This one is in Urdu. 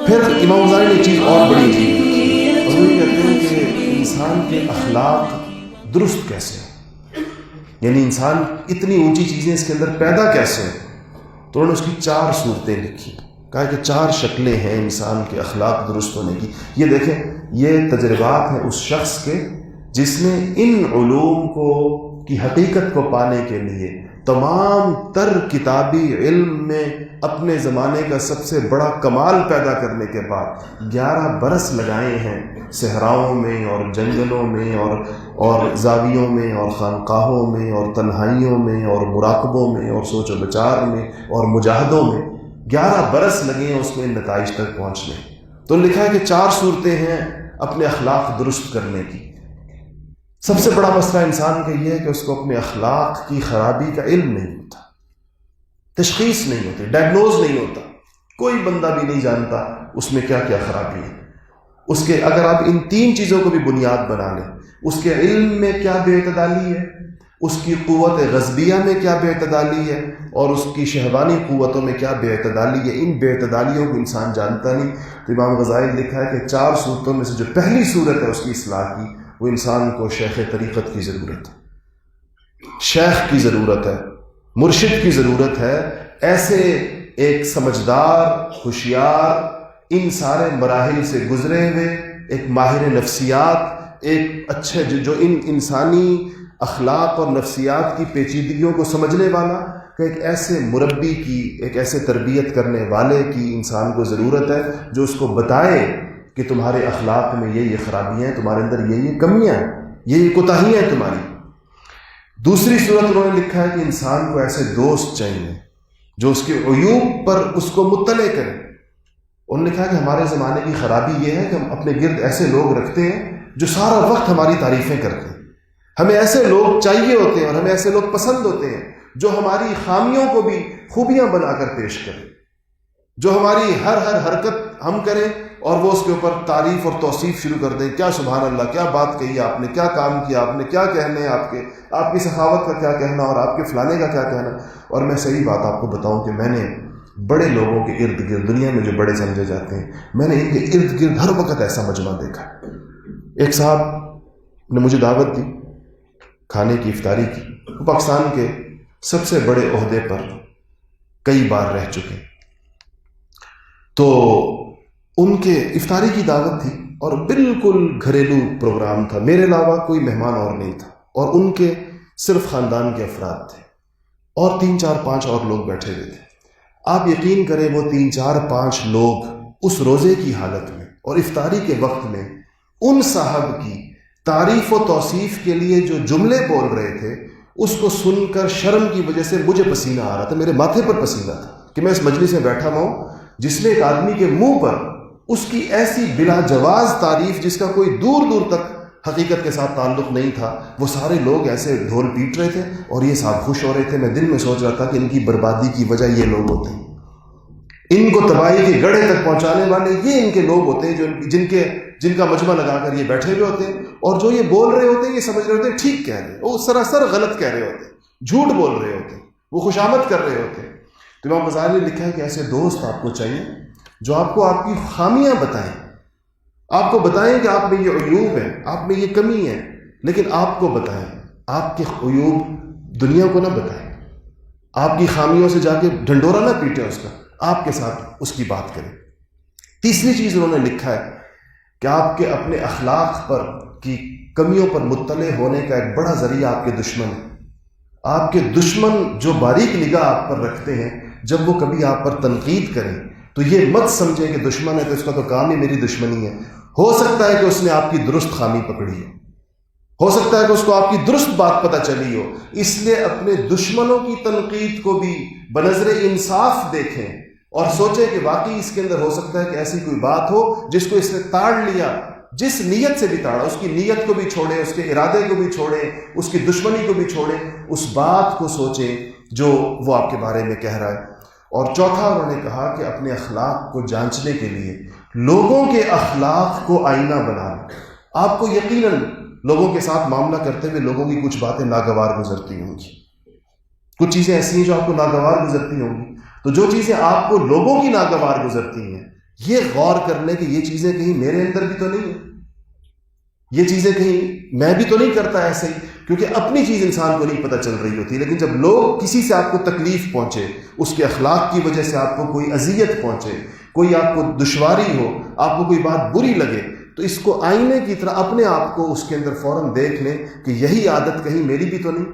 پھر امام غزالی نے ایک چیز اور بڑی کی، اور وہ یہ کہتے ہیں کہ انسان کے اخلاق درست کیسے ہیں، یعنی انسان اتنی اونچی چیزیں اس کے اندر پیدا کیسے ہیں. تو انہوں نے اس کی 4 صورتیں لکھی، کہا کہ 4 شکلیں ہیں انسان کے اخلاق درست ہونے کی. یہ دیکھیں، یہ تجربات ہیں اس شخص کے جس نے ان علوم کو کی حقیقت کو پانے کے لیے تمام تر کتابی علم میں اپنے زمانے کا سب سے بڑا کمال پیدا کرنے کے بعد 11 برس لگائے ہیں صحراؤں میں اور جنگلوں میں اور زاویوں میں اور خانقاہوں میں اور تنہائیوں میں اور مراقبوں میں اور سوچ و بچار میں اور مجاہدوں میں 11 برس لگے ہیں اس میں نتائج تک پہنچنے. تو لکھا ہے کہ 4 صورتیں ہیں اپنے اخلاق درست کرنے کی. سب سے بڑا مسئلہ انسان کا یہ ہے کہ اس کو اپنے اخلاق کی خرابی کا علم نہیں ہوتا، تشخیص نہیں ہوتی، ڈائگنوز نہیں ہوتا. کوئی بندہ بھی نہیں جانتا اس میں کیا کیا خرابی ہے. اس کے اگر آپ ان 3 چیزوں کو بھی بنیاد بنا لیں، اس کے علم میں کیا بے اعتدالی ہے، اس کی قوت غضبیہ میں کیا بے اعتدالی ہے، اور اس کی شہوانی قوتوں میں کیا بے اعتدالی ہے، ان بے اعتدالیوں کو انسان جانتا نہیں. تو امام غزالی نے لکھا ہے کہ 4 صورتوں میں سے جو پہلی صورت ہے اس کی اصلاح کی، وہ انسان کو شیخ طریقت کی ضرورت ہے، شیخ کی ضرورت ہے، مرشد کی ضرورت ہے. ایسے ایک سمجھدار، ہوشیار، ان سارے مراحل سے گزرے ہوئے ایک ماہر نفسیات، ایک اچھے جو ان انسانی اخلاق اور نفسیات کی پیچیدگیوں کو سمجھنے والا، کہ ایک ایسے مربی کی، ایک ایسے تربیت کرنے والے کی انسان کو ضرورت ہے جو اس کو بتائے کہ تمہارے اخلاق میں یہ خرابیاں ہیں، تمہارے اندر یہ کمیاں ہیں، یہ کوتاہیاں ہیں تمہاری. دوسری صورت انہوں نے لکھا ہے کہ انسان کو ایسے دوست چاہیے جو اس کے عیوب پر اس کو مطلع کریں. انہوں نے لکھا کہ ہمارے زمانے کی خرابی یہ ہے کہ ہم اپنے گرد ایسے لوگ رکھتے ہیں جو سارا وقت ہماری تعریفیں کرتے ہیں. ہمیں ایسے لوگ چاہیے ہوتے ہیں اور ہمیں ایسے لوگ پسند ہوتے ہیں جو ہماری خامیوں کو بھی خوبیاں بنا کر پیش کریں، جو ہماری ہر حرکت ہم کریں اور وہ اس کے اوپر تعریف اور توصیف شروع کر دیں. کیا سبحان اللہ، کیا بات کہی آپ نے، کیا کام کیا آپ نے، کیا کہنے ہیں آپ کی سخاوت کا کیا کہنا اور آپ کے فلانے کا کیا کہنا. اور میں صحیح بات آپ کو بتاؤں کہ میں نے بڑے لوگوں کے ارد گرد، دنیا میں جو بڑے سمجھے جاتے ہیں، میں نے ان کے ارد گرد ہر وقت ایسا مجمع دیکھا. ایک صاحب نے مجھے دعوت دی کھانے کی، افطاری کی. وہ پاکستان کے سب سے بڑے عہدے پر کئی بار رہ چکے. تو ان کے افطاری کی دعوت تھی اور بالکل گھریلو پروگرام تھا، میرے علاوہ کوئی مہمان اور نہیں تھا، اور ان کے صرف خاندان کے افراد تھے اور 3 4 5 اور لوگ بیٹھے ہوئے تھے. آپ یقین کریں وہ 3 4 5 لوگ اس روزے کی حالت میں اور افطاری کے وقت میں ان صاحب کی تعریف و توصیف کے لیے جو جملے بول رہے تھے، اس کو سن کر شرم کی وجہ سے مجھے پسینہ آ رہا تھا، میرے ماتھے پر پسینہ تھا کہ میں اس مجلس میں بیٹھا ہوا ہوں جس میں ایک آدمی کے منہ پر اس کی ایسی بلا جواز تعریف جس کا کوئی دور دور تک حقیقت کے ساتھ تعلق نہیں تھا، وہ سارے لوگ ایسے ڈھول پیٹ رہے تھے اور یہ صاحب خوش ہو رہے تھے. میں دل میں سوچ رہا تھا کہ ان کی بربادی کی وجہ یہ لوگ ہوتے ہیں، ان کو تباہی کے گڑھے تک پہنچانے والے یہ ان کے لوگ ہوتے ہیں جن کا مجمع لگا کر یہ بیٹھے ہوئے ہوتے ہیں، اور جو یہ بول رہے ہوتے ہیں یہ سمجھ رہے ہوتے ہیں ٹھیک کہہ رہے ہیں، وہ سراسر غلط کہہ رہے ہوتے ہیں، جھوٹ بول رہے ہوتے ہیں، وہ خوشامد کر رہے ہوتے ہیں. تو امام غزالی نے لکھا ہے کہ ایسے دوست آپ کو چاہیے جو آپ کو آپ کی خامیاں بتائیں، آپ کو بتائیں کہ آپ میں یہ عیوب ہے، آپ میں یہ کمی ہے، لیکن آپ کو بتائیں، آپ کے عیوب دنیا کو نہ بتائیں، آپ کی خامیوں سے جا کے ڈھنڈورا نہ پیٹیں اس کا، آپ کے ساتھ اس کی بات کریں. تیسری چیز انہوں نے لکھا ہے کہ آپ کے اپنے اخلاق پر کی کمیوں پر مطلع ہونے کا ایک بڑا ذریعہ آپ کے دشمن ہے. آپ کے دشمن جو باریک نگاہ آپ پر رکھتے ہیں، جب وہ کبھی آپ پر تنقید کریں تو یہ مت سمجھیں کہ دشمن ہے تو اس کا تو کام ہی میری دشمنی ہے. ہو سکتا ہے کہ اس نے آپ کی درست خامی پکڑی ہے، ہو سکتا ہے کہ اس کو آپ کی درست بات پتہ چلی ہو، اس لیے اپنے دشمنوں کی تنقید کو بھی بنظر انصاف دیکھیں اور سوچیں کہ واقعی اس کے اندر ہو سکتا ہے کہ ایسی کوئی بات ہو جس کو اس نے تاڑ لیا، جس نیت سے بھی تاڑا، اس کی نیت کو بھی چھوڑیں، اس کے ارادے کو بھی چھوڑیں، اس کی دشمنی کو بھی چھوڑیں، اس بات کو سوچیں جو وہ آپ کے بارے میں کہہ رہا ہے. اور چوتھا انہوں نے کہا کہ اپنے اخلاق کو جانچنے کے لیے لوگوں کے اخلاق کو آئینہ بنانا. آپ کو یقیناً لوگوں کے ساتھ معاملہ کرتے ہوئے لوگوں کی کچھ باتیں ناگوار گزرتی ہوں گی، کچھ چیزیں ایسی ہیں جو آپ کو ناگوار گزرتی ہوں گی. تو جو چیزیں آپ کو لوگوں کی ناگوار گزرتی ہیں، یہ غور کر لیں کہ یہ چیزیں کہیں میرے اندر بھی تو نہیں ہیں، یہ چیزیں کہیں میں بھی تو نہیں کرتا ایسے ہی، کیونکہ اپنی چیز انسان کو نہیں پتہ چل رہی ہوتی، لیکن جب لوگ کسی سے آپ کو تکلیف پہنچے، اس کے اخلاق کی وجہ سے آپ کو کوئی اذیت پہنچے، کوئی آپ کو دشواری ہو، آپ کو کوئی بات بری لگے، تو اس کو آئینے کی طرح اپنے آپ کو اس کے اندر فوراً دیکھ لیں کہ یہی عادت کہیں میری بھی تو نہیں،